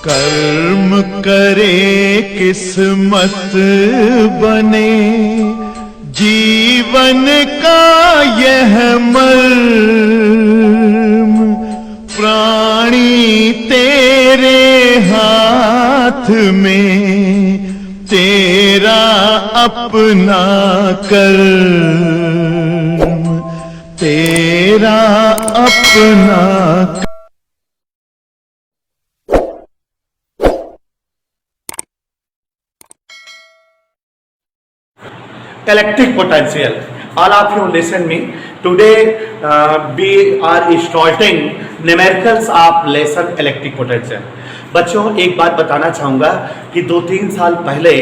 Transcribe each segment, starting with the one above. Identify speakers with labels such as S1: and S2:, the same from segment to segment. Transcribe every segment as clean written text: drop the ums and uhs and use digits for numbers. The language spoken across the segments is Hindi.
S1: कर्म करे किस्मत बने, जीवन का यह मर्म, प्राणी तेरे हाथ में, तेरा अपना कर्म, तेरा अपना।
S2: Electric potential. All of you listen me. Today we are starting numericals of lesson electric potential. बच्चों एक बात बताना चाहूँगा कि 2-3 साल पहले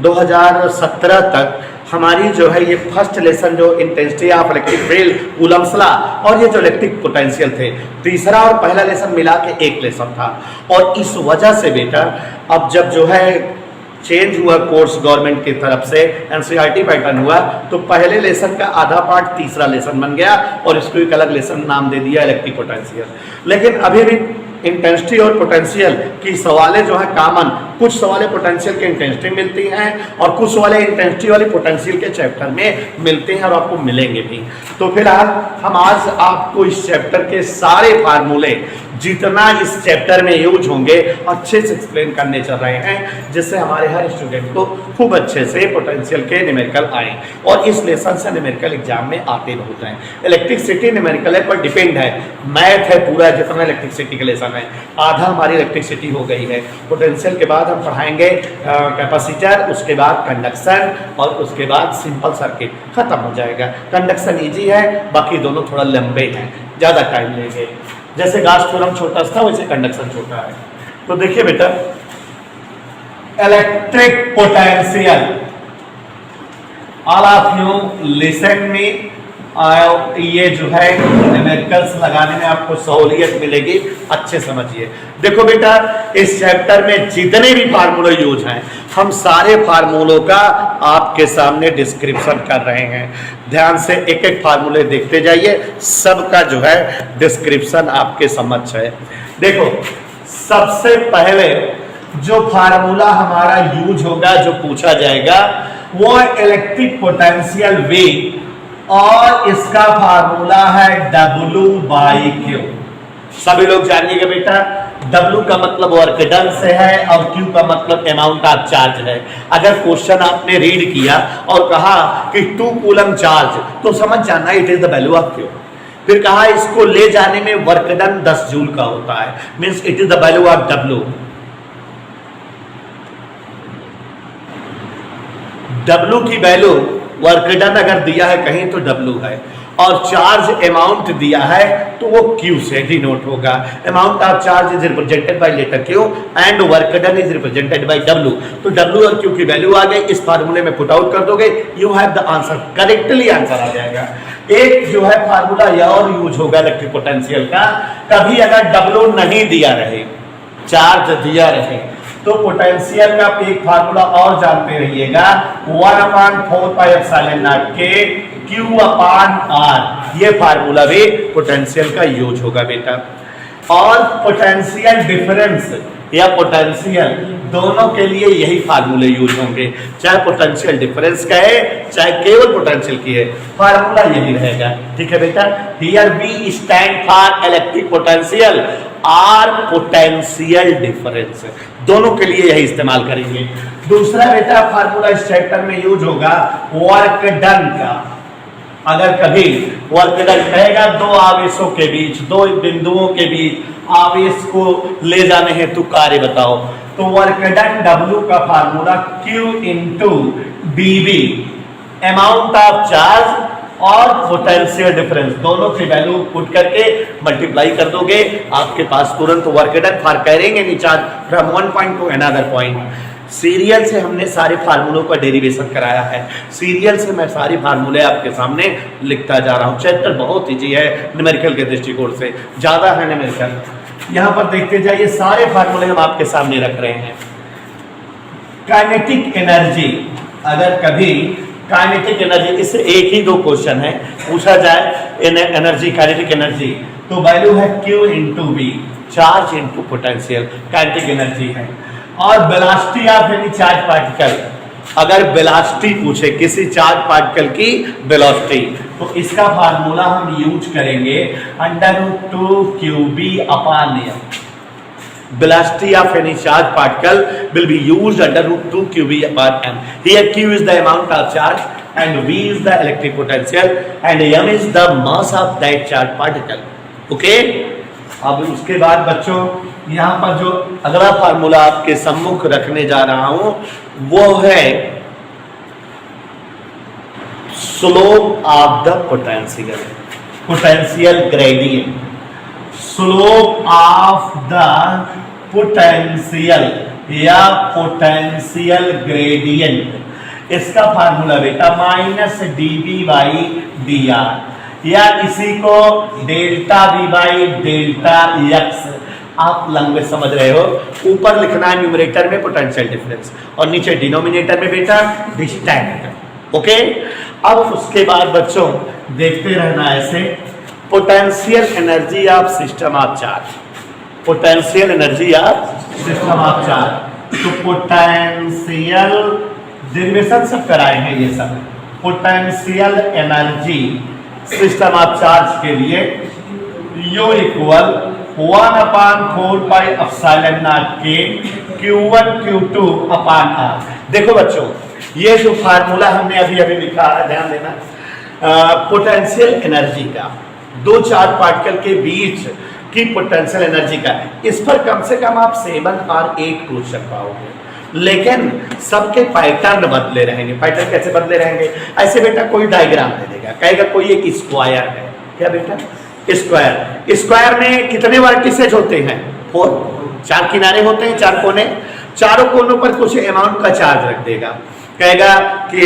S2: 2017 तक हमारी जो है ये फर्स्ट लेसन जो intensity of electric field Coulomb's law और ये जो इलेक्ट्रिक पोटेंशियल थे, तीसरा और पहला लेसन मिला के एक लेसन था। और इस वजह से बेटा अब जब जो है चेंज हुआ कोर्स गवर्नमेंट की तरफ से, एनसीईआरटी पैटर्न हुआ, तो पहले लेसन का आधा पार्ट तीसरा लेसन बन गया और इसको एक अलग लेसन नाम दे दिया इलेक्ट्रिक पोटेंशियल। लेकिन अभी भी इंटेंसिटी और पोटेंशियल की सवालें जो है कॉमन, कुछ सवालें पोटेंशियल के इंटेंसिटी मिलती हैं और कुछ सवालें इंटेंसिटी वाली पोटेंशियल के चैप्टर में मिलते हैं और आपको मिलेंगे भी। तो फिलहाल हम आज आपको इस चैप्टर के सारे फार्मूले जितना इस चैप्टर में यूज होंगे अच्छे से एक्सप्लेन करने चल रहे हैं, जिससे हमारे हर स्टूडेंट को खूब अच्छे से पोटेंशियल के न्यूमेरिकल आए। और इस लेसन से न्यूमेरिकल एग्जाम में आते बहुत हैं। इलेक्ट्रिसिटी न्यूमेरिकल है पर डिपेंड है, मैथ है पूरा जितना इलेक्ट्रिसिटी का लेसन है, आधा हमारी इलेक्ट्रिसिटी हो गई है। पोटेंशियल के बाद हम पढ़ाएंगे कैपेसिटर, उसके बाद कंडक्शन और उसके बाद सिंपल सर्किट, खत्म हो जाएगा। कंडक्शन ईजी है, बाकी दोनों थोड़ा लंबे हैं, ज़्यादा टाइम लेंगे। जैसे गाउस थ्योरम छोटा था वैसे कंडक्शन छोटा है। तो देखिए बेटा, electric potential, all of you listen me. ये जो है न्यूमेरिकल्स लगाने में आपको सहूलियत मिलेगी, अच्छे समझिए। देखो बेटा, इस चैप्टर में जितने भी फार्मूले यूज हैं, हम सारे फार्मूलों का आपके सामने डिस्क्रिप्शन कर रहे हैं। ध्यान से एक एक फार्मूले देखते जाइए, सबका जो है डिस्क्रिप्शन आपके समक्ष है। देखो, सबसे पहले जो फार्मूला हमारा यूज होगा, जो पूछा जाएगा, वो इलेक्ट्रिक पोटेंशियल V और इसका फार्मूला है W/Q। सभी लोग जानिएगा बेटा, W का मतलब वर्क डन से है और Q का मतलब अमाउंट ऑफ चार्ज है। अगर क्वेश्चन आपने रीड किया और कहा कि 2 कूलम चार्ज, तो समझ जाना it is the value of Q। फिर कहा इसको ले जाने में वर्क डन 10 जूल का होता है, means it is the value of W। W की वैल्यू वर्क डन अगर दिया है कहीं तो W है, और चार्ज अमाउंट दिया है तो वो Q से डिनोट होगा। Amount of charge is represented by letter Q and work done is represented by W। तो W और Q की वैल्यू आ गई, इस फार्मूले में पुट आउट कर दोगे, you have the answer, correctly answer आ जाएगा। एक जो है फार्मूला यह और यूज होगा इलेक्ट्रिक पोटेंशियल का, कभी अगर W नहीं दिया रहे, चार्ज दिया रहे, तो पोटेंशियल का एक फार्मूला और जानते रहिएगा, 1/4πε0 के Q/R। ये फार्मूला भी पोटेंशियल का यूज होगा बेटा। और पोटेंशियल डिफरेंस या पोटेंशियल, दोनों के लिए यही फार्मूले यूज होंगे, चाहे पोटेंशियल डिफरेंस का है चाहे केवल पोटेंशियल की है, फार्मूला यही रहेगा। ठीक है बेटा, here V stand for electric potential, R potential difference, दोनों के लिए यही इस्तेमाल करेंगे। दूसरा बेटा फार्मूला इस चैप्टर में यूज होगा वर्क डन का। अगर कभी वर्क डन कहेगा, दो आवेशों के बीच, दो बिंदुओं के बीच आवेश को ले जाने हेतु कार्य बताओ, तो वर्क डन W का formula Q into BV, amount of charge और पोटेंशियल डिफरेंस, दोनों की वैल्यू पुट करके मल्टीप्लाई कर दोगे, आपके पास तुरंत work done for carrying any charge from one point to another point. Serial से हमने सारे फार्मूलों का डेरिवेशन कराया है, सीरियल से मैं सारे फार्मूले आपके सामने लिखता जा रहा हूँ। चैप्टर बहुत ईजी है न्यूमेरिकल के दृष्टिकोण से, ज्यादा है न्यूमेरिकल। यहाँ पर देखते जाइए, सारे फार्मूले हम आपके सामने रख रहे हैं। काइनेटिक एनर्जी, अगर कभी काइनेटिक एनर्जी, इससे एक ही दो क्वेश्चन है पूछा जाए, एनर्जी काइनेटिक एनर्जी तो वैल्यू है Q इंटू बी, charge into potential, kinetic energy है। और velocity of any charge particle, अगर वेलोसिटी पूछे किसी चार्ज पार्टिकल की वेलोसिटी, तो इसका फार्मूला हम यूज करेंगे √2qb upon m। Velocity of any charge particle will be used under √2qb upon m. Here q is the amount of charge and v is the electric potential and m is the mass of that charge particle. Okay? अब उसके बाद बच्चों यहाँ पर जो अगला फार्मूला आपके सम्मुख रखने जा रहा हूं वो है slope of the potential, potential gradient, slope of the potential या पोटेंशियल ग्रेडियंट। इसका फार्मूला बेटा -dv/dr, या इसी को डेल्टा v/डेल्टा x। आप लैंग्वेज समझ रहे हो, ऊपर लिखना है न्यूमरेटर में पोटेंशियल डिफरेंस और नीचे डिनोमिनेटर में बेटा डिस्टेंस। ओके, अब उसके बाद बच्चों देखते रहना ऐसे, potential energy of system of charge, potential energy of system of charge. तो पोटेंशियल डेरिवेशन सब कराए हैं ये सब, potential energy system of charge के लिए U equal 1/4πε0 Q1 Q2 upon R। देखो बच्चों, ये जो फार्मूला हमने अभी अभी लिखा है, ध्यान देना, पोटेंशियल एनर्जी का, दो चार्ज पार्टिकल के बीच की पोटेंशियल एनर्जी का, इस पर कम से कम आप 7 और 8 क्वेश्चन पाओगे, लेकिन सबके पैटर्न बदले रहेंगे। पैटर्न कैसे बदले रहेंगे? ऐसे बेटा कोई डायग्राम दे देगा, कहेगा कोई एक स्क्वायर है, क्या बेटा स्क्वायर, स्क्वायर में कितने वर्टिसेज होते हैं? 4, 4 किनारे होते हैं, 4 कोने, चारों कोनों पर कुछ अमाउंट का चार्ज रख देगा। कहेगा कि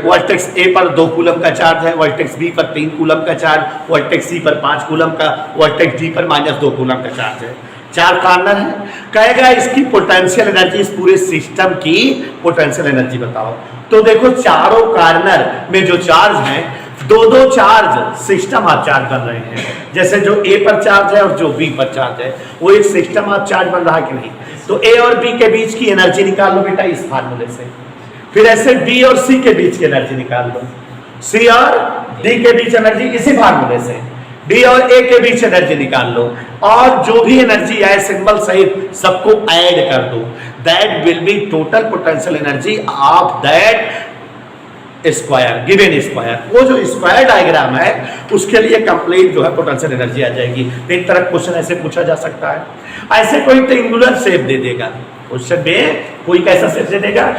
S2: वर्टेक्स ए पर 2 कूलम का चार्ज है, वर्टेक्स बी पर 3 कूलम का चार्ज, वर्टेक्स सी पर 5 कूलम का, वर्टेक्स डी पर -2 कूलम का चार्ज है, 4 कॉर्नर है। कहेगा इसकी पोटेंशियल एनर्जी, इस पूरे सिस्टम की पोटेंशियल एनर्जी बताओ। तो देखो चारों कॉर्नर में जो चार्ज हैं, 2-2 चार्ज सिस्टम ऑफ चार्ज बन रहे हैं। जैसे जो ए पर चार्ज है और जो बी पर चार्ज है, वो एक सिस्टम ऑफ चार्ज बन रहा है कि नहीं? तो ए और बी के बीच की एनर्जी निकाल लो बेटा इस फार्मूले से। फिर ऐसे डी और सी के बीच की एनर्जी निकाल लो, सी और डी के बीच एनर्जी इसी फार्मूले से, डी और ए के बीच एनर्जी निकाल लो, और जो भी एनर्जी आए सिंबल सहित सबको ऐड कर दो। That will be total potential energy of that square, given square. वो जो स्क्वायर डायग्राम है उसके लिए कंप्लीट जो है पोटेंशियल एनर्जी आ जाएगी। एक तरह क्वेश्चन ऐसे पूछा जा सकता है, ऐसे कोई ट्रायंगुलर शेप दे देगा, उससे कोई कैसा शेप दे देगा,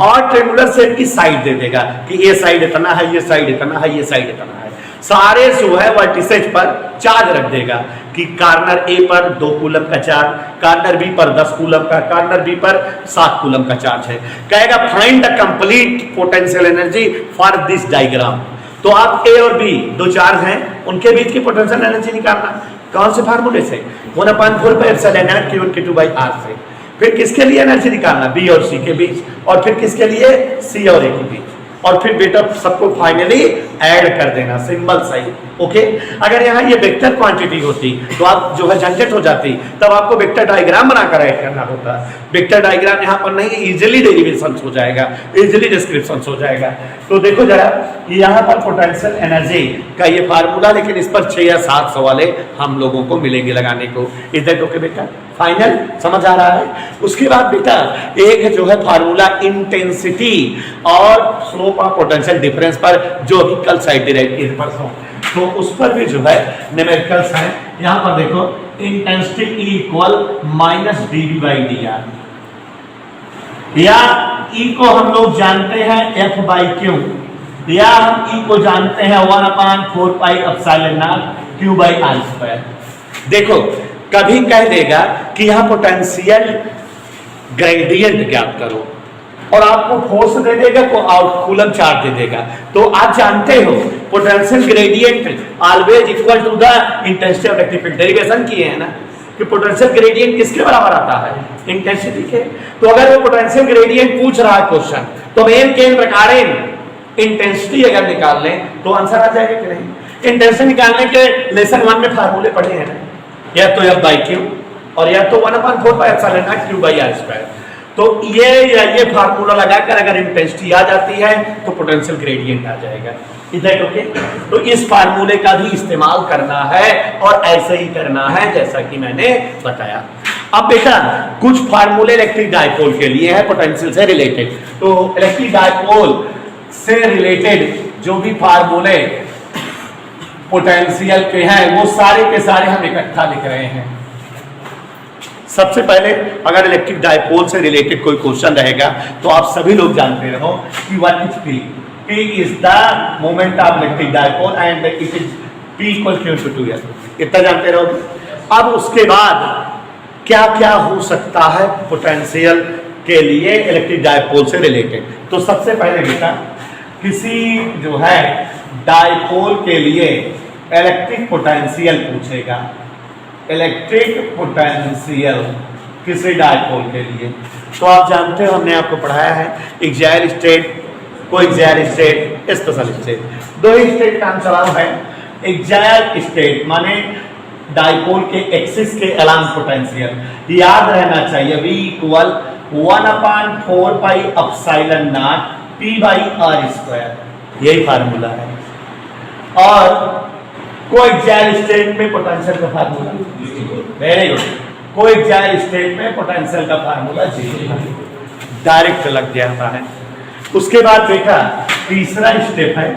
S2: और ट्रायंगुलर शेप की साइड दे देगा कि ये साइड इतना है, ये साइड इतना है, ये साइड इतना है। सारे जो है वर्टिसेज पर चार्ज रख देगा कि कॉर्नर ए पर 2 कूलम का चार्ज, कॉर्नर बी पर 10 कूलम का, कॉर्नर बी पर 7 कूलम का चार्ज है। कहेगा find the complete potential energy for this diagram. तो आप ए और बी 2 चार्ज हैं, उनके बीच की पोटेंशियल एनर्जी निकालना। कौन से फार्मूले से? 1/4πε0 Q1 Q2/R से। फिर किसके लिए एनर्जी निकालना? बी और सी के बीच, और फिर किसके लिए? सी और ए के बीच, और फिर बेटा सबको फाइनली ऐड कर देना सिंबल सही। ओके, अगर यहाँ ये वेक्टर क्वांटिटी होती तो आप जो है झंझट हो जाती, तब आपको वेक्टर डायग्राम बनाकर ऐड करना होता। वेक्टर डायग्राम यहाँ पर नहीं, इजीली डेरिवेशन हो जाएगा, इजीली डिस्क्रिप्शन हो जाएगा। तो देखो जरा, यहाँ पर पोटेंशियल एनर्जी का ये फार्मूला, लेकिन इस पर 6 या 7 सवाले हम लोगों को मिलेंगे लगाने को। इधर ओके बेटा, फाइनल समझ आ रहा है? उसके बाद बेटा एक जो है फार्मूला इंटेंसिटी और स्लोप ऑफ पोटेंशियल डिफरेंस पर, जो अभी कल साइड डायरेक्ट परसों, तो उस पर भी जो है न्यूमेरिकल्स हैं। यहां पर देखो, इंटेंसिटी E इक्वल -dv/dr, या E को हम लोग जानते हैं F/Q, या हम E को जानते हैं 1/4πε0 Q/r²। देखो कभी कह देगा कि यहां पोटेंशियल ग्रेडियंट ज्ञात करो, और आपको फोर्स दे देगा को आउट कूलम चार्ज दे देगा। तो आप जानते हो potential gradient always equal to the intensity of electric field. Derivation किए हैं ना कि पोटेंशियल ग्रेडियंट किसके बराबर आता है? इंटेंसिटी के। तो अगर वो पोटेंशियल ग्रेडियंट पूछ रहा है क्वेश्चन, तो मेन केंद्र कारें इंटेंसिटी अगर निकाल लें तो आंसर आ जाएगा कि नहीं? इंटेंसिटी निकालने के लेसन 1 में फार्मूले पढ़े हैं ना, या तो F बाई क्यू और या तो 1/4πε0 क्यू बाई आर स्क्वायर। तो ये फार्मूला लगाकर अगर इंटेंसिटी आ जाती है तो पोटेंशियल ग्रेडियंट आ जाएगा। इधर ओके, तो इस फार्मूले का भी इस्तेमाल करना है और ऐसे ही करना है जैसा कि मैंने बताया। अब बेटा कुछ फार्मूले इलेक्ट्रिक डायपोल के लिए है पोटेंशियल से रिलेटेड, तो इलेक्ट्रिक डायपोल से रिलेटेड जो भी फार्मूले पोटेंशियल के हैं वो सारे के सारे हम इकट्ठा लिख रहे हैं। सबसे पहले अगर इलेक्ट्रिक डायपोल से रिलेटेड कोई क्वेश्चन रहेगा तो आप सभी लोग जानते रहो कि what is P. P is the moment of electric dipole and it is P equal to 2L, इतना जानते रहो। अब उसके बाद क्या क्या हो सकता है पोटेंशियल के लिए इलेक्ट्रिक डायपोल से रिलेटेड, तो सबसे पहले बेटा किसी जो है डायपोल के लिए इलेक्ट्रिक पोटेंशियल पूछेगा। इलेक्ट्रिक पोटेंशियल किसी डायपोल के लिए, तो आप जानते हो हमने आपको पढ़ाया है axial state, coaxial state, special state, दो ही स्टेट काम चलाओ है। एक्सियल स्टेट माने डायपोल के एक्सिस के अलांग पोटेंशियल याद रहना चाहिए V इक्वल 1/4πε0 P/r², यही फार्मूला है। और कोएक्सियल स्टेट में पोटेंशियल का formula, very good, coaxial state में पोटेंशियल का फार्मूला 0 डायरेक्ट लग जाता है। उसके बाद बेटा तीसरा स्टेप है,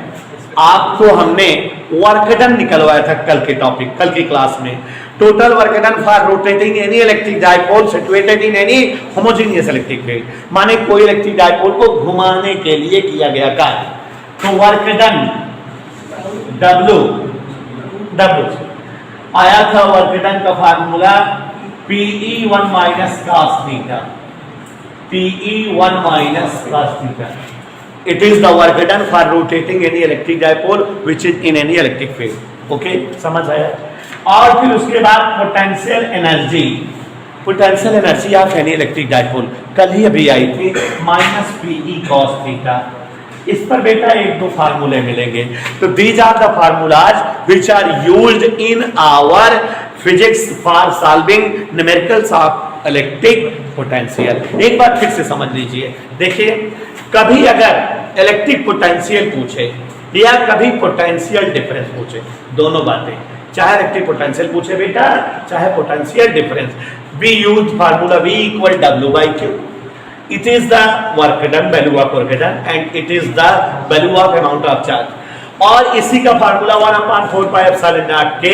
S2: आपको हमने वर्क डन निकलवाया था कल के टॉपिक, कल की क्लास में, total work done for rotating any electric dipole situated in any homogeneous electric field, माने कोई इलेक्ट्रिक डायपोल को घुमाने के लिए किया गया कार्य। तो वर्क डन W आया था, वर्क डन का formula PE1 minus cos theta, PE1 minus cos theta. It is the work done for rotating any electric dipole which is in any electric field. Okay, समझ आया? और फिर उसके बाद potential energy, potential energy of any electric dipole कल ही अभी आई थी, माइनस PE cos थीटा। इस पर बेटा एक दो फार्मूले मिलेंगे। तो these are the formulas which are used in our physics for solving numericals of electric potential. एक बार फिर से समझ लीजिए, देखिए कभी अगर इलेक्ट्रिक पोटेंशियल पूछे या कभी पोटेंशियल डिफरेंस पूछे, दोनों बातें, चाहे इलेक्ट्रिक पोटेंशियल पूछे बेटा चाहे potential difference, we use formula V equal W/Q। It is the work done, value of work done, and it is the value of amount of charge। और इसी का फार्मूला 1/4πε0 K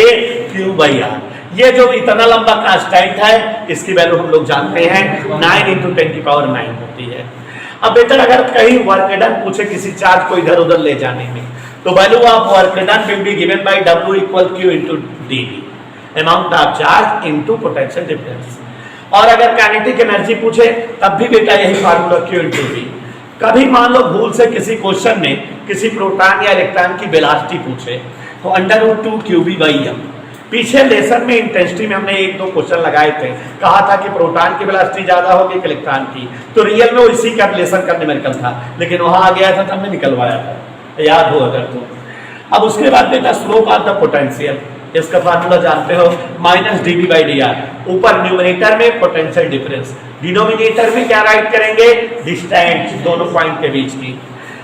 S2: Q/R। ये जो इतना लंबा कांस्टेंट है इसकी वैल्यू हम लोग जानते हैं 9 × 10⁹ होती है। अब बेटा अगर कहीं वर्क डन पूछे किसी चार्ज को इधर उधर ले जाने में, तो value of work done will be given by W equal Q × dV, amount of charge into potential difference. और अगर काइनेटिक एनर्जी पूछे तब भी बेटा यही फार्मूला Q × V। कभी मान लो भूल से किसी क्वेश्चन में किसी प्रोटॉन या इलेक्ट्रॉन की वेलोसिटी पूछे तो √2 QV/m। पीछे लेसन में इंटेंसिटी में हमने एक दो क्वेश्चन लगाए थे, कहा था कि प्रोटॉन की वेलोसिटी ज्यादा होगी कि इलेक्ट्रॉन की, तो रियल में इसी का लेसन का न्यूमेरिकल था, लेकिन वहां आ गया था तो हमने निकलवाया था, याद हो अगर तो। अब उसके बाद बेटा स्लोप ऑफ द पोटेंशियल, इसका फार्मूला जानते हो -dV/dr। ऊपर न्यूमरेटर में पोटेंशियल डिफरेंस, डिनोमिनेटर में क्या राइट करेंगे, डिस्टेंस दोनों पॉइंट के बीच की।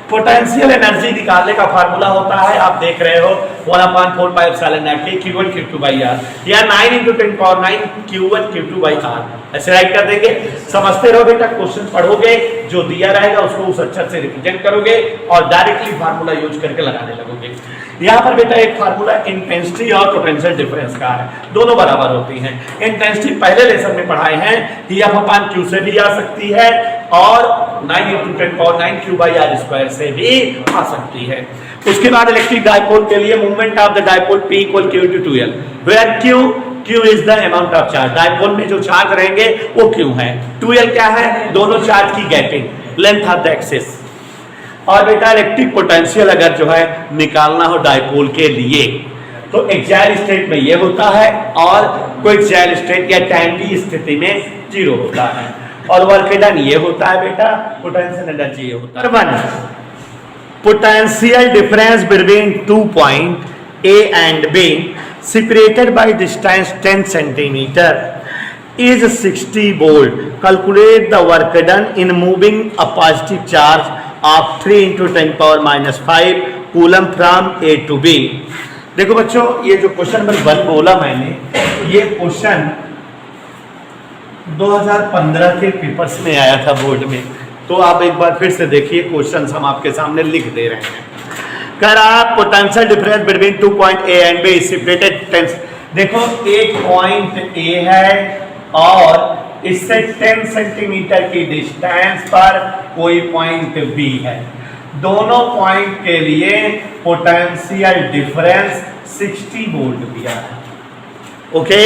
S2: पोटेंशियल एनर्जी निकालने का फार्मूला होता है, आप देख रहे हो 1/4πε0 Q1 Q2/R या 9 × 10⁹ Q1 Q2/R, ऐसे राइट कर देंगे। समझते रहो बेटा, क्वेश्चन पढ़ोगे जो दिया रहेगा उसको उस अक्षर से रिप्रेजेंट करोगे और डायरेक्टली फार्मूला यूज करके लगाने लगोगे। यहाँ पर बेटा एक फार्मूला इंटेंसिटी और पोटेंशियल डिफरेंस का है, दोनों बराबर होती हैं। इंटेंसिटी पहले लेसन में पढ़ाए हैं, F/Q से भी आ सकती है और 9 × 10⁹ Q/R² से भी आ सकती है। उसके बाद इलेक्ट्रिक डायपोल के लिए movement of the dipole P equal Q × 2L, where Q is the amount of charge, dipole में जो चार्ज रहेंगे वो Q है, 2L क्या है, दोनों चार्ज की gapping, length of the axis. और बेटा इलेक्ट्रिक पोटेंशियल अगर जो है निकालना हो डायपोल के लिए तो एक्सियल स्टेट में ये होता है और कोएक्सियल स्टेट या टाइम की स्थिति में 0 होता है। और वर्क डन ये होता है बेटा, पोटेंशियल एनर्जी ये होता है। Potential difference between 2 point A and B separated by distance 10 centimeter is 60 volt. Calculate the work done in moving a positive charge of 3 into 10 power minus 5 coulomb from A to B. देखो बच्चों, ये जो क्वेश्चन नंबर 1 बोला मैंने, ये क्वेश्चन 2015 के पेपर्स में आया था बोर्ड में। तो आप एक बार फिर से देखिए, क्वेश्चंस हम आपके सामने लिख दे रहे हैं। कर आप potential difference between 2 point A and B separated टेंस। देखो एक पॉइंट A है और इससे 10 सेंटीमीटर की डिस्टेंस पर कोई पॉइंट B है। दोनों पॉइंट के लिए पोटेंशियल डिफरेंस 60 वोल्ट दिया है। ओके,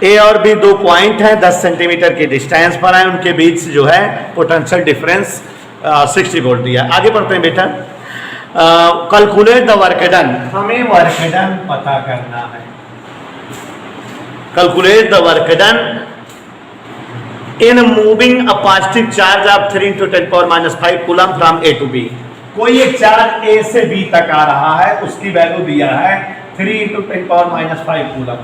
S2: ए और बी दो पॉइंट है, 10 सेंटीमीटर की डिस्टेंस पर है, उनके बीच जो है पोटेंशियल डिफरेंस 60 वोल्ट दिया। आगे बढ़ते हैं बेटा। कैलकुलेट द वर्क डन, हमें वर्क डन पता करना है। Calculate the work done in moving a positive charge of 3 into 10 power minus 5 coulomb from A to B। कोई एक चार्ज A से B तक आ रहा है, उसकी वैल्यू दिया है 3 into 10 power minus 5 कूलम।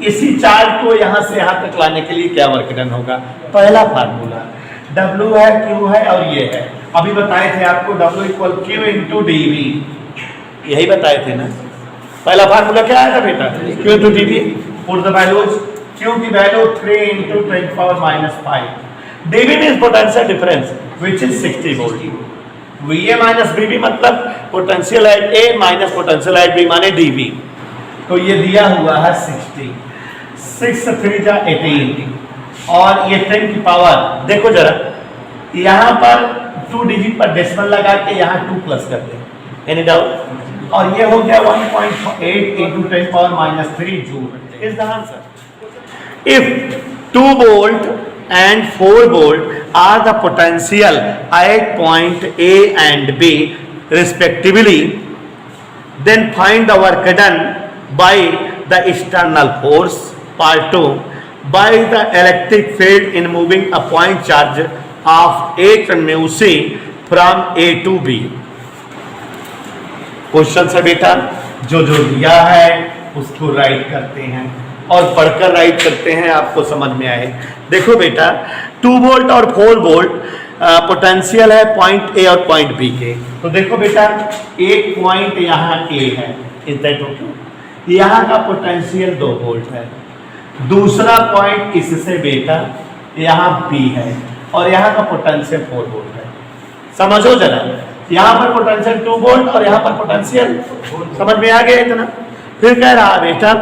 S2: इसी चार्ज को यहां से यहां तक लाने के लिए क्या वर्क डन होगा? पहला फार्मूला W है, Q है और ये है। अभी बताए थे आपको W equal Q into dV, यही बताए थे ना। पहला फार्मूला क्या आया था बेटा? Q into dV। Put the values. Q की value 3 into 10 power minus 5। dV means potential difference which is 60 volt। VA minus VB मतलब potential at A minus potential at B माने dV। तो ये दिया हुआ है 60, 6 3 जा 18 और ये 10 की पावर। देखो जरा, यहाँ पर 2 डिजिट पर डेसिमल लगा के यहाँ 2 प्लस कर दे, एनी डाउट? और ये हो गया 1.8 into 10 power minus 3 joule is the answer. If 2 volt and 4 volt are the potential at point A and B respectively, then find the work done by the external force. Part 2, by the electric field in moving a point charge of 8 mu c from A to B. Question से बेटा जो जो दिया है उसको राइट करते हैं और पढ़कर राइट करते हैं, आपको समझ में आए। देखो बेटा, 2 वोल्ट और 4 वोल्ट पोटेंशियल है पॉइंट ए और पॉइंट बी के। तो देखो बेटा, एक पॉइंट यहाँ ए है, इज दैट ओके? यहाँ का पोटेंशियल 2 वोल्ट है। दूसरा पॉइंट इससे बेटा यहाँ बी है और यहाँ का पोटेंशियल 4 वोल्ट है। समझो जरा, यहाँ पर पोटेंशियल 2 वोल्ट और यहाँ पर पोटेंशियल, समझ में आ गया इतना? फिर कह रहा बेटा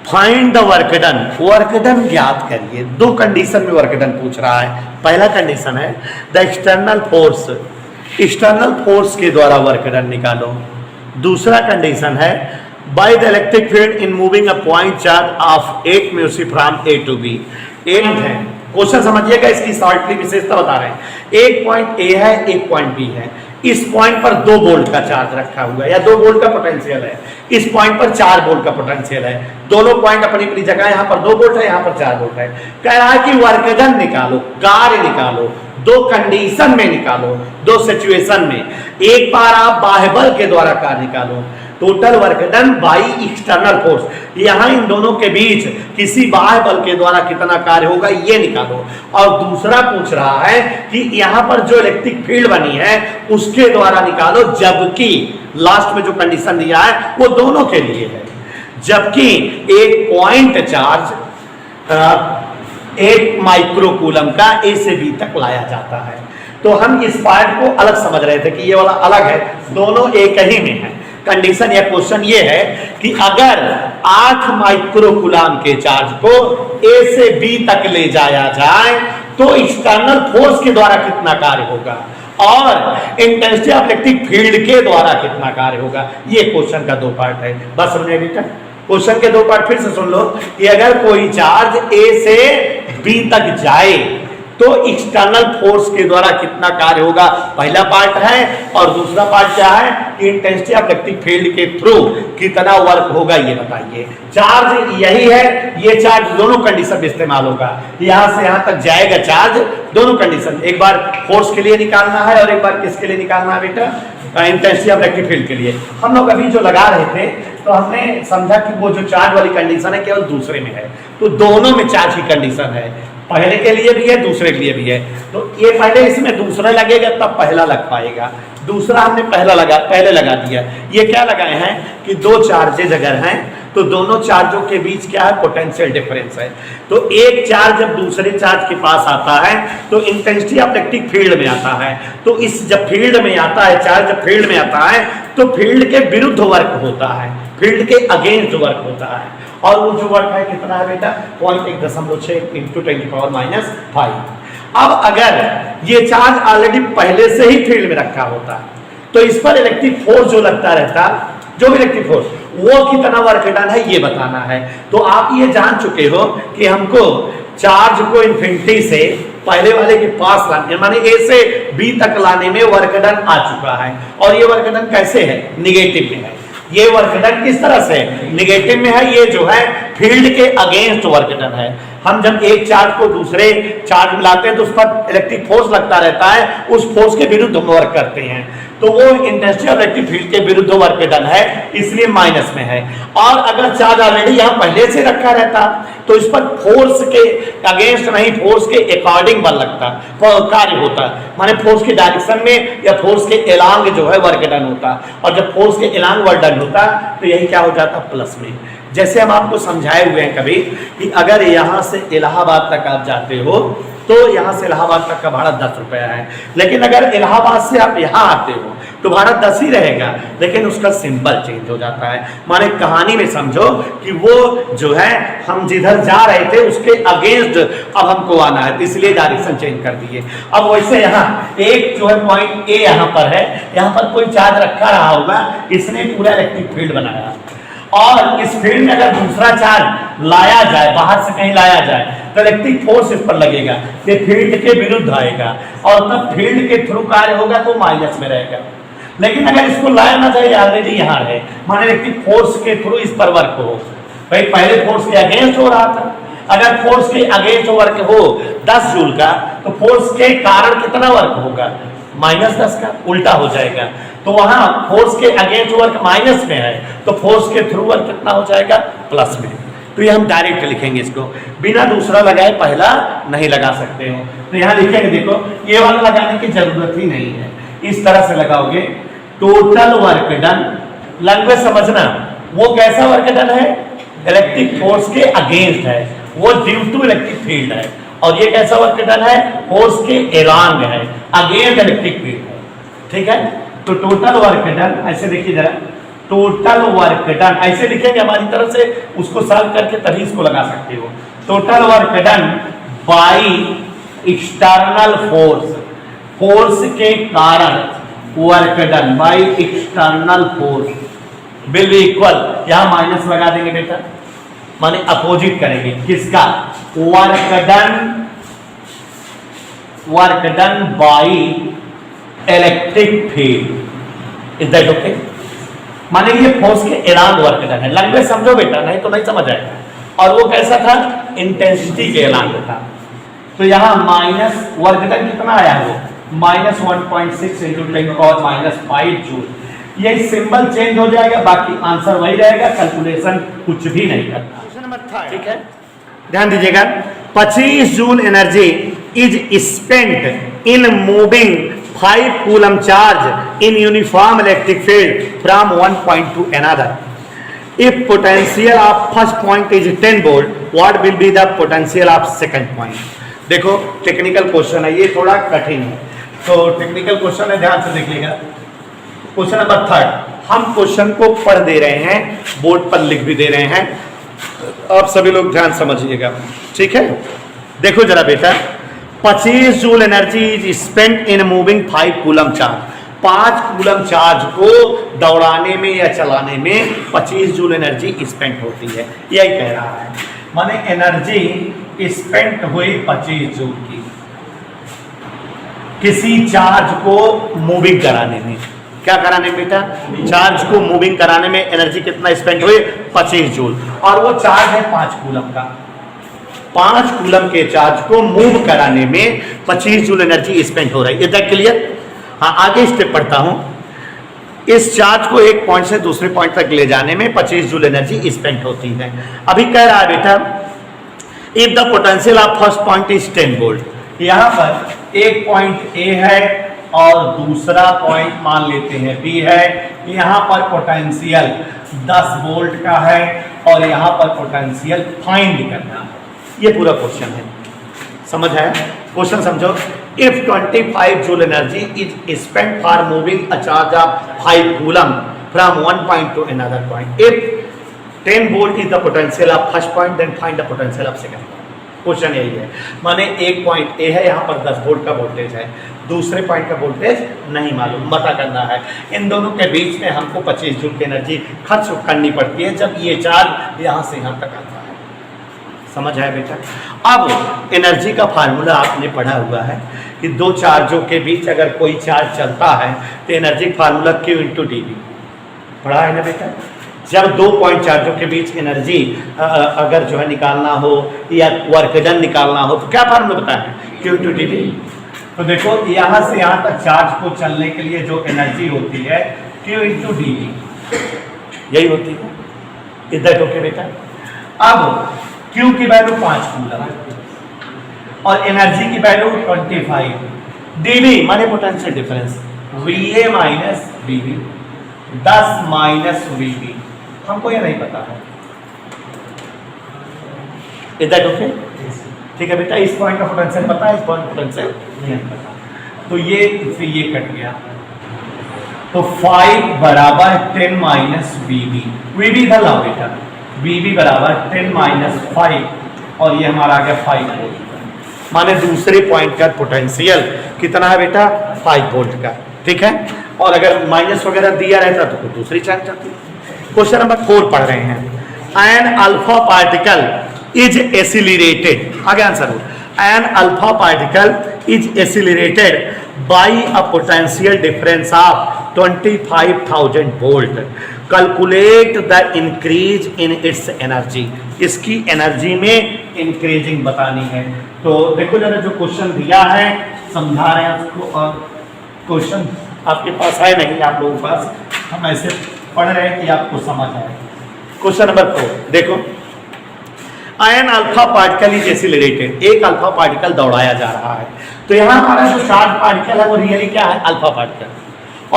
S2: find the work done, work done ज्ञात करिए। 2 कंडीशन में वर्क डन पूछ रहा है। पहला कंडीशन है the external force, external force के द्वारा वर्क डन निकालो। दूसरा कंडीशन है by the electric field in moving a point charge of 8 mu c from A to B। एम है, क्वेश्चन समझिएगा, इसकी शॉर्टली विशेषता बता रहे हैं। एक पॉइंट A है, एक पॉइंट B है। इस पॉइंट पर 2 वोल्ट का चार्ज रखा हुआ है या 2 वोल्ट का पोटेंशियल है। इस पॉइंट पर 4 वोल्ट का पोटेंशियल है। दोनों पॉइंट अपनी अपनी जगह, यहाँ पर 2 वोल्ट है, यहाँ पर 4 वोल्ट है। कह रहा है कि वर्क डन निकालो, कार्य निकालो। 2 कंडीशन में निकालो, 2 सिचुएशन में। एक बार आप बाह्य बल के द्वारा कार्य निकालो, total work done by external force. यहाँ इन दोनों के बीच किसी बाह्य बल के द्वारा कितना कार्य होगा ये निकालो। और दूसरा पूछ रहा है कि यहाँ पर जो इलेक्ट्रिक फील्ड बनी है उसके द्वारा निकालो, जबकि लास्ट में जो कंडीशन दिया है वो दोनों के लिए है। जबकि एक पॉइंट चार्ज 8 माइक्रोकूलम का A से B तक लाया जाता है। तो हम इस पार्ट को अलग समझ रहे थे कि ये वाला अलग है, दोनों एक ही में है। कंडीशन या क्वेश्चन ये है कि अगर 8 माइक्रोकूलम के चार्ज को A से B तक ले जाया जाए तो एक्सटर्नल फोर्स के द्वारा कितना कार्य होगा और इंटेंसिटी ऑफ इलेक्ट्रिक फील्ड के द्वारा कितना कार्य होगा। ये क्वेश्चन का 2 पार्ट है। बस समझे बेटा? क्वेश्चन के 2 पार्ट फिर से सुन लो कि अगर कोई चार्ज A से B तक जाए तो एक्सटर्नल फोर्स के द्वारा कितना कार्य होगा, पहला पार्ट है। और दूसरा पार्ट क्या है कि इंटेंसिटी ऑफ इलेक्ट्रिक फील्ड के थ्रू कितना वर्क होगा ये बताइए। चार्ज यही है, ये चार्ज दोनों कंडीशन में इस्तेमाल होगा, यहां से यहां तक जाएगा चार्ज, दोनों कंडीशन, एक बार फोर्स के लिए निकालना है और एक बार किसके लिए निकालना है बेटा, इंटेंसिटी ऑफ इलेक्ट्रिक फील्ड के लिए। हम लोग अभी जो लगा रहे थे तो हमने समझा कि वो जो चार्ज वाली कंडीशन है केवल दूसरे में है, तो दोनों में चार्ज की कंडीशन है, पहले के लिए भी है दूसरे के लिए भी है। तो ये पहले इसमें दूसरा लगेगा तब पहला लग पाएगा, दूसरा हमने पहले लगा दिया। ये क्या लगाए हैं कि दो चार्जेज अगर हैं तो दोनों चार्जों के बीच क्या है, पोटेंशियल डिफरेंस है। तो एक चार्ज जब दूसरे चार्ज के पास आता है तो इंटेंसिटी ऑफ इलेक्ट्रिक फील्ड में आता है। तो इस जब फील्ड में आता है, चार्ज जब फील्ड में आता है तो फील्ड के विरुद्ध वर्क होता है, फील्ड के अगेंस्ट वर्क होता है। और वो जो वर्क है कितना है बेटा, 1.6 इंटू 10⁻⁵। अब अगर ये चार्ज ऑलरेडी पहले से ही फील्ड में रखा होता तो इस पर इलेक्ट्रिक फोर्स जो लगता रहता, जो भी इलेक्ट्रिक फोर्स, वो कितना वर्क डन है ये बताना है। तो आप ये जान चुके हो कि हमको चार्ज को इन्फिनिटी से पहले वाले के पास लाने, माने ए से बी तक लाने में वर्क डन आ चुका है। और ये वर्क डन कैसे है, निगेटिव में है। ये वर्क डन किस तरह से, निगेटिव में है। ये जो है फील्ड के अगेंस्ट वर्क डन है। हम जब एक चार्ज को दूसरे चार्ज में लाते हैं तो उस पर इलेक्ट्रिक फोर्स लगता रहता है, उस फोर्स के विरुद्ध हम वर्क करते हैं, तो वो इंटेंसिटी ऑफ इलेक्ट्रिक फील्ड के विरुद्ध वर्क डन है, इसलिए माइनस में है। और अगर चार्ज ऑलरेडी यहाँ पहले से रखा रहता तो इस पर फोर्स के अगेंस्ट नहीं, फोर्स के अकॉर्डिंग बल लगता, कार्य होता, माने फोर्स के डायरेक्शन में या फोर्स के एलांग जो है वर्क डन होता। और जब फोर्स के एलांग वर्क डन होता तो यही क्या हो जाता, प्लस में। जैसे हम आपको समझाए हुए हैं कभी कि अगर यहाँ से इलाहाबाद तक आप जाते हो तो यहाँ से इलाहाबाद तक का भाड़ा 10 रुपया है, लेकिन अगर इलाहाबाद से आप यहाँ आते हो तो भाड़ा 10 ही रहेगा, लेकिन उसका सिंबल चेंज हो जाता है। माने कहानी में समझो कि वो जो है हम जिधर जा रहे थे उसके अगेंस्ट अब हमको आना है, इसलिए डायरेक्शन चेंज कर दिए। अब वैसे यहाँ एक जो है पॉइंट ए यहाँ पर है, यहाँ पर कोई चार्ज रखा रहा होगा, इसने पूरा इलेक्ट्रिक फील्ड बनाया। और इस फील्ड में अगर दूसरा चार्ज लाया जाए, बाहर से कहीं लाया जाए, तो इलेक्ट्रिक फोर्स इस पर लगेगा, ये फील्ड के विरुद्ध आएगा और तब फील्ड के थ्रू कार्य होगा तो माइनस में रहेगा। लेकिन अगर इसको लाया ना जाए, ऑलरेडी यहाँ है, माने इलेक्ट्रिक फोर्स के थ्रू इस पर वर्क हो, भाई पहले फोर्स के अगेंस्ट हो रहा था, अगर फोर्स के अगेंस्ट वर्क हो 10 जूल का तो फोर्स के कारण कितना वर्क होगा, -10 का, उल्टा हो जाएगा। तो वहां फोर्स के अगेंस्ट वर्क माइनस में है तो फोर्स के थ्रू वर्क कितना हो जाएगा, प्लस में। तो ये हम डायरेक्ट लिखेंगे, इसको बिना दूसरा लगाए पहला नहीं लगा सकते हो। तो यहाँ लिखेंगे, देखो ये वाला लगाने की जरूरत ही नहीं है, इस तरह से लगाओगे, टोटल वर्क डन। लैंग्वेज समझना, वो कैसा वर्क डन है, इलेक्ट्रिक फोर्स के अगेंस्ट है, वो ड्यू टू इलेक्ट्रिक फील्ड है। और ये कैसा वर्क डन है, फोर्स के एलांग है, अगेंस्ट इलेक्ट्रिक फील्ड है, ठीक है। तो टोटल वर्क डन, ऐसे देखिए जरा, टोटल वर्क डन ऐसे लिखेंगे, हमारी तरफ से उसको सॉल्व करके तभी इसको लगा सकते हो। Total work done by external force, force के कारण work done by external force will be equal, यहां माइनस लगा देंगे बेटा, माने अपोजिट करेंगे किसका, work done by electric field. Is that okay? माने ये फोर्स के एलांग वर्क डन है। लैंग्वेज समझो बेटा, नहीं तो नहीं समझ आएगा। और वो कैसा था, इंटेंसिटी के एलांग था। तो यहाँ माइनस वर्क डन कितना आया, वो -1.6 इंटू 10⁻⁵ जूल। ये सिंबल चेंज हो जाएगा, बाकी आंसर वही रहेगा, कैलकुलेशन कुछ भी नहीं करता। क्वेश्चन नंबर 3, ठीक है, ध्यान दीजिएगा। 25 joule energy is spent in moving 5 coulomb charge in uniform electric field from one point to another. If potential of first point is 10 volt, what will be the potential of second point? देखो टेक्निकल क्वेश्चन है, ये थोड़ा कठिन है, तो टेक्निकल क्वेश्चन है, ध्यान से देखिएगा। क्वेश्चन नंबर 3, हम क्वेश्चन को पढ़ दे रहे हैं, बोर्ड पर लिख भी दे रहे हैं, आप सभी लोग ध्यान समझिएगा, ठीक है। देखो जरा बेटा, 25 joule energy is spent in moving 5 coulomb charge. 5 coulomb charge को दौड़ाने में या चलाने में 25 जूल एनर्जी स्पेंट होती है, यही कह रहा है। माने एनर्जी स्पेंट हुई 25 जूल की, किसी चार्ज को मूविंग कराने में, क्या कराने में बेटा, चार्ज को मूविंग कराने में एनर्जी कितना स्पेंड हुई, 25 जूल, और वो चार्ज है 5 कूलम का। 5 कूलम के चार्ज को मूव कराने में 25 जूल एनर्जी स्पेंड हो रही है। Is that clear? हाँ, आगे स्टेप पढ़ता हूं। इस चार्ज को एक पॉइंट से दूसरे पॉइंट तक ले जाने में 25 जूल एनर्जी स्पेंड होती है। अभी कह रहा है बेटा, if the potential of first point is 10 volt, यहां पर एक पॉइंट ए है और दूसरा पॉइंट मान लेते हैं बी है। यहां पर पोटेंशियल 10 वोल्ट का है और यहां पर पोटेंशियल फाइंड करना है। ये पूरा क्वेश्चन है, समझ है? क्वेश्चन समझो। If 25 joule energy is spent for moving a charge of 5 coulomb from one point to another point, if 10 volt is the potential of first point, then find the potential of second point. Question यही है, माने एक पॉइंट ए है, यहाँ पर 10 वोल्ट का वोल्टेज है, दूसरे पॉइंट का वोल्टेज नहीं मालूम, पता करना है। इन दोनों के बीच में हमको 25 जूल की एनर्जी खर्च करनी पड़ती है जब ये चार्ज यहाँ से यहाँ तक आता है। समझ आया बेटा? अब एनर्जी का फार्मूला आपने पढ़ा हुआ है कि दो चार्जों के बीच अगर कोई चार्ज चलता है तो energy formula Q into D V पढ़ा है ना बेटा? जब दो पॉइंट चार्जों के बीच एनर्जी अगर जो है निकालना हो या वर्क डन निकालना हो तो क्या फार्मूला बताया है? Q into D V. तो देखो यहाँ से यहाँ तक चार्ज को चलने के लिए जो एनर्जी होती है Q इंटू डी वी, यही होती है। इधर ओके बेटा? अब Q की वैल्यू 5 कूलम और एनर्जी की वैल्यू 25, dV माने potential difference, VA minus VB, 10 minus VB, हमको ये नहीं पता है। Is that okay? ठीक है बेटा, इस पॉइंट का पोटेंशियल पता है, इस पॉइंट का पोटेंशियल नहीं पता, तो ये फिर ये कट गया, तो 5 बराबर 10 माइनस VB, VB इधर लाओ बेटा, VB बराबर 10 माइनस 5 और ये हमारा आ गया 5 वोल्ट, माने दूसरे पॉइंट का पोटेंशियल कितना है बेटा? 5 वोल्ट का। ठीक है, और अगर माइनस वगैरह दिया रहता तो दूसरी चार्ज जाती। क्वेश्चन नंबर 4 पढ़ रहे हैं। An alpha particle is accelerated, आगे आंसर हो, an alpha particle is accelerated by a potential difference of 25,000 volt, calculate the increase in its energy. इसकी एनर्जी में इंक्रीजिंग बतानी है। तो देखो जरा जो क्वेश्चन दिया है समझा रहे हैं उसको, और क्वेश्चन आपके पास है नहीं, आप लोगों के पास, हम ऐसे पढ़ रहे हैं कि आपको समझ आए। क्वेश्चन नंबर 4 देखो, an alpha particle is accelerated, एक अल्फा पार्टिकल दौड़ाया जा रहा है। तो यहाँ हमारा जो चार्ज पार्टिकल है वो रियली क्या है? Alpha particle.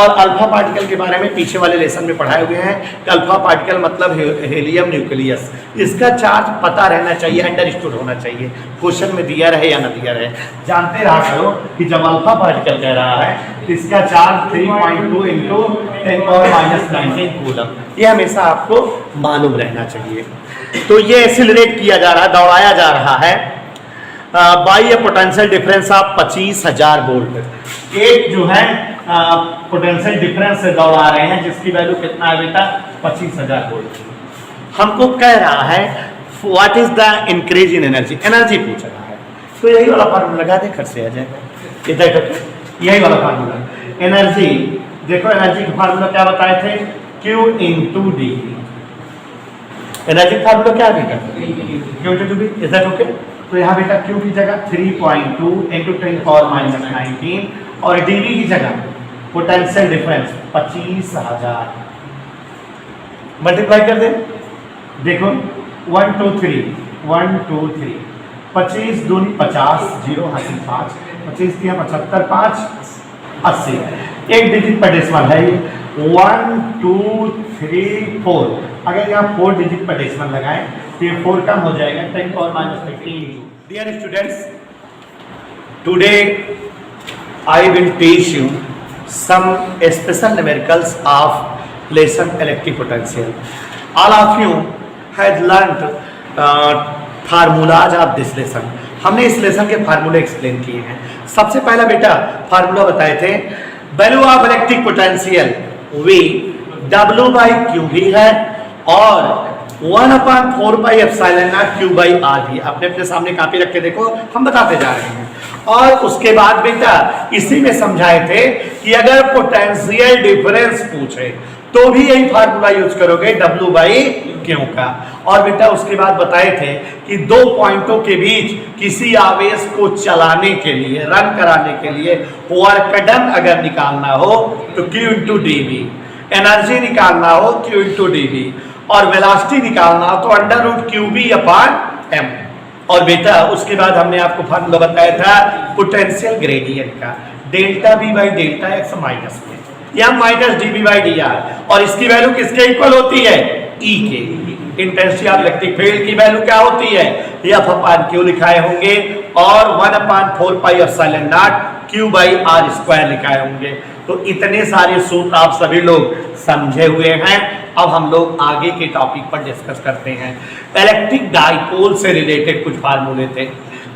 S2: और अल्फा पार्टिकल के बारे में पीछे वाले लेसन में पढ़ाए हुए हैं कि अल्फा पार्टिकल मतलब हेलियम न्यूक्लियस, इसका चार्ज पता रहना चाहिए, अंडरस्टूड होना चाहिए, क्वेश्चन में दिया रहे या ना दिया रहे। जानते रहा करो कि जब अल्फा पार्टिकल कह रहा है तो इसका चार्ज 3.2 इंटू 10⁻⁹ कूलम, ये हमेशा आपको मालूम रहना चाहिए। तो ये एक्सिलरेट किया जा रहा है, दौड़ाया जा रहा है by A potential difference of 25,000 volt. एक जो है पोटेंशियल डिफरेंस से दौड़ा रहे हैं जिसकी वैल्यू कितना है बेटा? 25,000 वोल्ट। हमको कह रहा है what is the increase in energy, energy पूछ रहा है। तो यही वाला फार्मूला लगा दे, खर्च से आ जाएगा। इधर यही वाला फार्मूला एनर्जी, देखो एनर्जी का फार्मूला क्या बताए थे? Q into D. Energy formula क्या है बेटा? Q into D. Is that okay? तो यहाँ बेटा Q की जगह 3.2 इंटू 10⁻⁹ और dV की जगह पोटेंशियल डिफरेंस 25,000 मल्टीप्लाई कर दे। देखो 1 2 3 1 2 3 25 दूनी 50, 0 हासिल 5, 25 दिया 75, 5 80, एक डिजिट पर डेसिमल है। 1 2 3 4, अगर यहाँ 4 डिजिट पर डेसिमल लगाएं तो ये 4 कम हो जाएगा 10⁻⁵. Dear students, today I will teach you some special numericals of lesson electric potential. All of you had learned formulas of this lesson. हमने इस लेसन के फार्मूले एक्सप्लेन किए हैं। सबसे पहला बेटा फार्मूला बताए थे, value of electric potential V W/Q है और 1/4πε0 Q/R भी। अपने अपने सामने कॉपी रख के देखो, हम बताते जा रहे हैं। और उसके बाद बेटा इसी में समझाए थे कि अगर पोटेंशियल डिफरेंस पूछे तो भी यही फार्मूला यूज करोगे W बाई क्यू का। और बेटा उसके बाद बताए थे कि दो पॉइंटों के बीच किसी आवेश को चलाने के लिए, रन कराने के लिए वर्क डन अगर निकालना हो तो Q इंटू dV, एनर्जी निकालना हो Q इंटू dV, और वेलोसिटी निकालना हो तो under root QV upon M। और बेटा उसके बाद हमने आपको फार्मूला बताया था पोटेंशियल ग्रेडियंट का, delta V by delta x minus में M minus dV by dr, और इसकी वैल्यू किसके इक्वल होती है? E के। इंटेंसिटी ऑफ इलेक्ट्रिक फील्ड की वैल्यू क्या होती है? F अपॉन Q लिखाए होंगे और 1/4 pi epsilon not Q by R square लिखाए होंगे। तो इतने सारे सूत्र आप सभी लोग समझे हुए हैं। अब हम लोग आगे के टॉपिक पर डिस्कस करते हैं। इलेक्ट्रिक डाइपोल से रिलेटेड कुछ फार्मूले थे।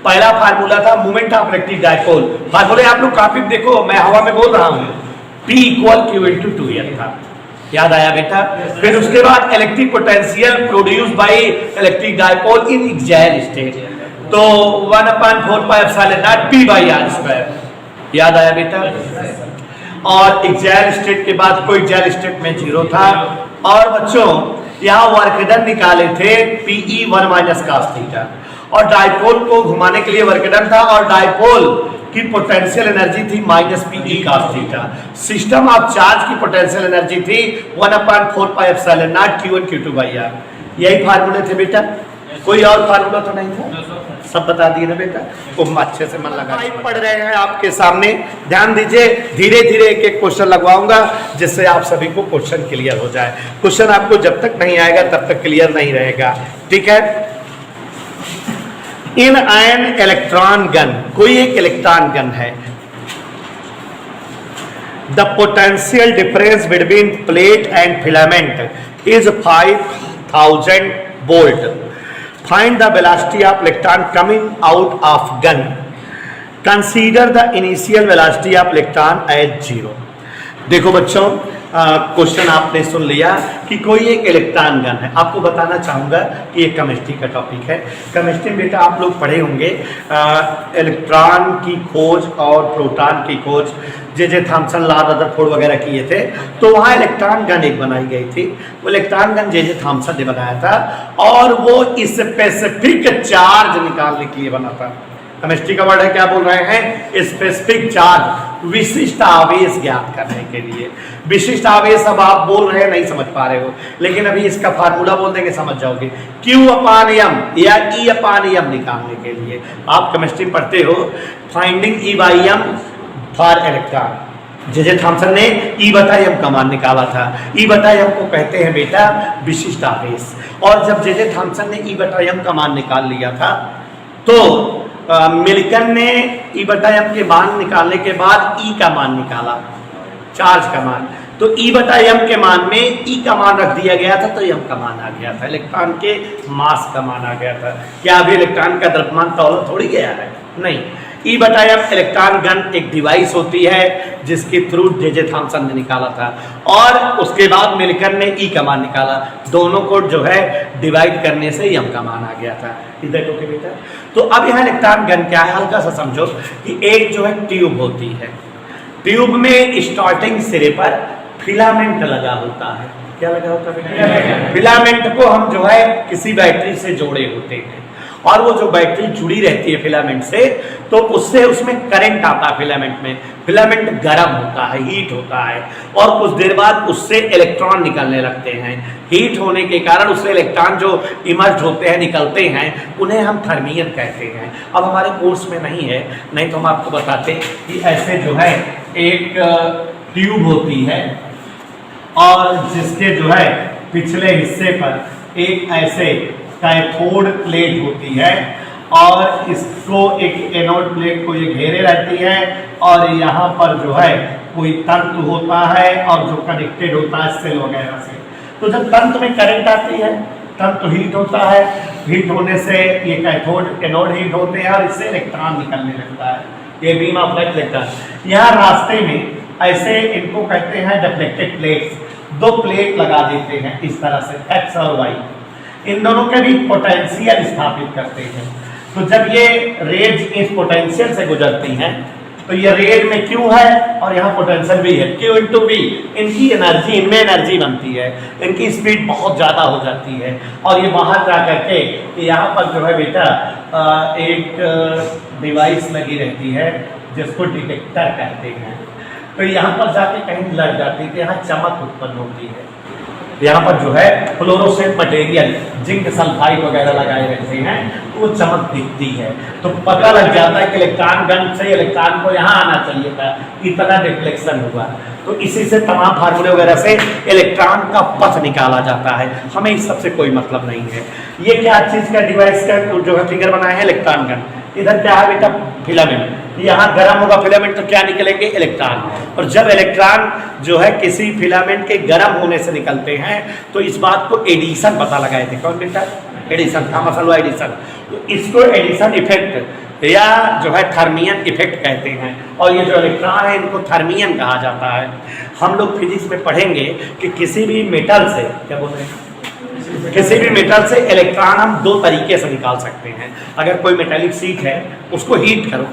S2: पहला फार्मूला था मोमेंट ऑफ इलेक्ट्रिक डाइपोल। फार्मूले आप लोग काफी देखो, मैं हवा में बोल रहा हूँ, P equal Q into 2L था, याद आया बेटा? फिर उसके बाद electric potential produce by electric dipole in axial state, तो 1/4 pi epsilon not P by R square, याद आया बेटा? और एक्साइल स्टेट के बाद कोई एक्साइल स्टेट में 0 था। और बच्चों यहाँ वर्क डन निकाले थे PE 1 माइनस cos थीटा, और डाइपोल को घुमाने के लिए वर्क डन था, और डाइपोल की पोटेंशियल एनर्जी थी minus PE cos theta. System of charge की पोटेंशियल एनर्जी थी 1/4 pi epsilon not Q1 Q2 by R। यही फार्मूले थे बेटा, कोई और फार्मूला तो नहीं था? सब बता दिए ना बेटा? तो अच्छे से मन लगा पढ़ रहे हैं आपके सामने, ध्यान दीजिए। धीरे धीरे एक एक क्वेश्चन लगवाऊंगा जिससे आप सभी को क्वेश्चन क्लियर हो जाए। क्वेश्चन आपको जब तक नहीं आएगा तब तक क्लियर नहीं रहेगा, ठीक है? इन एन इलेक्ट्रॉन गन, कोई एक इलेक्ट्रॉन गन है, the potential difference between plate and filament is 5000 volt. Find the velocity of electron coming out of gun. Consider the initial velocity of electron as 0. देखो बच्चों, क्वेश्चन आपने सुन लिया कि कोई एक इलेक्ट्रॉन गन है। आपको बताना चाहूँगा कि ये केमिस्ट्री का टॉपिक है। केमिस्ट्री में बेटा आप लोग पढ़े होंगे इलेक्ट्रॉन की खोज और प्रोटॉन की खोज, जे थॉमसन, लॉर्ड रदरफोर्ड वगैरह किए थे। तो वहाँ इलेक्ट्रॉन गन एक बनाई गई थी। वो इलेक्ट्रॉन गन जे थॉमसन ने बनाया था, और वो स्पेसिफिक चार्ज निकालने के लिए बना था। केमिस्ट्री का वर्ड है, क्या बोल रहे हैं? स्पेसिफिक चार्ज, विशिष्ट आवेश ज्ञात करने के लिए। विशिष्ट आवेश अब आप बोल रहे हैं, नहीं समझ पा रहे हो, लेकिन अभी इसका फार्मूला बोल देंगे समझ जाओगे। Q अपान M या E अपान M निकालने के लिए आप केमिस्ट्री पढ़ते हो, finding E by M for electron. J Thomson ने E बटा M का मान निकाला था। E बटा M को कहते हैं बेटा विशिष्ट आवेश। और जब जे थॉमसन ने E बटा M का मान निकाल लिया था, तो मिल्टन ने E बटा M के मान निकालने के बाद E का मान निकाला, चार्ज का मान। तो E बटा M के मान में E का मान रख दिया गया था, तो M का मान आ गया था, इलेक्ट्रॉन के मास का मान आ गया था। क्या अभी इलेक्ट्रॉन का द्रव्यमान तौल थोड़ी गया है? नहीं। E बटा M इलेक्ट्रॉन गन एक डिवाइस होती है जिसके थ्रू जे थॉमसन ने निकाला था, और उसके बाद मिलकर ने E का मान निकाला। दोनों को जो है डिवाइड करने से M का मान आ गया था। इधर ओके बेटा? तो अब यहाँ इलेक्ट्रॉन गन क्या है, हल्का सा समझो कि एक जो है ट्यूब होती है, ट्यूब में स्टार्टिंग सिरे पर फिलामेंट लगा होता है। क्या लगा होता है? फिलामेंट को हम जो है किसी बैटरी से जोड़े होते हैं, और वो जो बैटरी जुड़ी रहती है फिलामेंट से, तो उससे उसमें करंट आता है फिलामेंट में। फिलामेंट गर्म होता है, हीट होता है, और कुछ देर बाद उससे इलेक्ट्रॉन निकलने लगते हैं। हीट होने के कारण उससे इलेक्ट्रॉन जो इमर्ज होते हैं, निकलते हैं, उन्हें हम थर्मियन कहते हैं। अब हमारे कोर्स में नहीं है, नहीं तो हम आपको बताते कि ऐसे जो है एक ट्यूब होती है, और जिसके जो है पिछले हिस्से पर एक ऐसे कैथोड प्लेट होती है, और इसको एक एनोड प्लेट को ये घेरे रहती है, और यहाँ पर जो है कोई तंतु होता है और जो कनेक्टेड होता है सेल वगैरह से। तो जब तंतु में करंट आती है, तंतु हीट होता है, हीट होने से ये कैथोड एनोड हीट होते हैं, और इससे इलेक्ट्रॉन निकलने लगता है, ये बीम ऑफ लाइट इलेक्ट्रॉन। यहाँ रास्ते में ऐसे इनको कहते हैं डिफ्लेक्टेड प्लेट्स, दो प्लेट लगा देते हैं इस तरह से, X और Y। इन दोनों के भी पोटेंशियल स्थापित करते हैं। तो जब ये रेज इस पोटेंशियल से गुजरती हैं तो ये रेज में Q है और यहाँ पोटेंशियल भी है, Q इंटू V। इनकी एनर्जी, इनमें एनर्जी बनती है, इनकी स्पीड बहुत ज़्यादा हो जाती है और ये बाहर जा करके यहाँ पर जो है बेटा एक डिवाइस लगी रहती है जिसको डिटेक्टर कहते हैं। तो यहाँ पर जाके कहीं लग जाती है तो यहाँ चमक उत्पन्न होती है। यहाँ पर जो है फ्लोरोसेंट मटेरियल, जिंक सल्फाइड वगैरह लगाए रहते हैं तो वो चमक दिखती है। तो पता लग जाता है कि इलेक्ट्रॉन गन से इलेक्ट्रॉन को यहाँ आना चाहिए था, इतना रिफ्लेक्शन हुआ। तो इसी से तमाम फार्मूले वगैरह से इलेक्ट्रॉन का पथ निकाला जाता है। हमें इस सबसे कोई मतलब नहीं है। ये क्या चीज़ का डिवाइस का जो है फिगर बनाया है, इलेक्ट्रॉन गन। इधर क्या है बेटा, फिलामेंट। यहाँ गर्म होगा फिलामेंट तो क्या निकलेंगे, इलेक्ट्रॉन। और जब इलेक्ट्रॉन जो है किसी फिलामेंट के गर्म होने से निकलते हैं तो इस बात को एडिशन पता लगाए थे। कौन बेटा, एडिशन, थॉमस अल्वा एडिशन। तो इसको एडिशन इफेक्ट या जो है थर्मियन इफेक्ट कहते हैं। और ये जो इलेक्ट्रॉन है इनको थर्मियन कहा जाता है। हम लोग फिजिक्स में पढ़ेंगे कि किसी भी मेटल से, क्या बोल रहे हैं, किसी भी मेटल से इलेक्ट्रॉन हम दो तरीके से निकाल सकते हैं। अगर कोई मेटेलिक शीट है उसको हीट करो